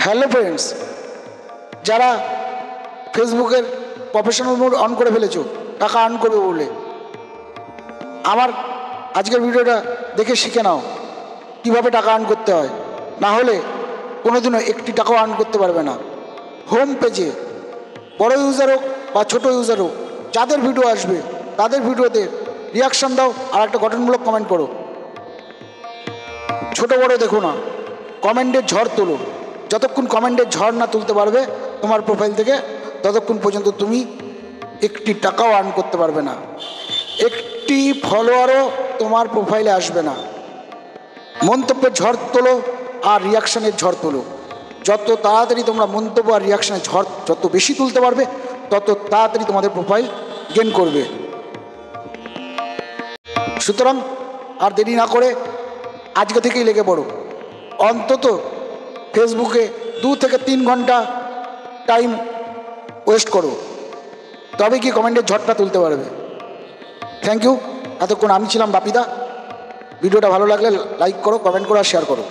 Hello friends, যারা ফেসবুকের professional mode on করে ফেলেছো টাকা আর্ন করবে বলে, আমার আজকের ভিডিওটা দেখে শিখে নাও কীভাবে টাকা আর্ন করতে হয়। না হলে কোনোদিনও একটি টাকাও আর্ন করতে পারবে না। হোম পেজে বড় ইউজার হোক বা ছোটো ইউজার হোক, যাদের ভিডিও আসবে তাদের ভিডিওতে রিয়াকশান দাও আর একটা গঠনমূলক কমেন্ট করো। ছোট বড় দেখো না, কমেন্টের ঝড় তোলো। যতক্ষণ কমেন্টের ঝড় না তুলতে পারবে তোমার প্রোফাইল থেকে, ততক্ষণ পর্যন্ত তুমি একটি টাকাও আর্ন করতে পারবে না, একটি ফলোয়ারও তোমার প্রোফাইলে আসবে না। মন্তব্যের ঝড় তোলো আর রিয়াকশানের ঝড় তোলো। যত তাড়াতাড়ি তোমরা মন্তব্য আর রিয়াকশানের ঝড় যত বেশি তুলতে পারবে, তত তাড়াতাড়ি তোমাদের প্রোফাইল গেইন করবে। সুতরাং আর দেরি না করে আজকে থেকেই লেগে পড়ো। অন্তত ফেসবুকে 2 থেকে 3 ঘন্টা টাইম ওয়েস্ট করো, তবে কি কমেন্টের ঝড়টা তুলতে পারবে। Thank you. এতক্ষণ আমি ছিলাম বাপিদা। ভিডিওটা ভালো লাগলে লাইক করো, কমেন্ট করো আর শেয়ার করো।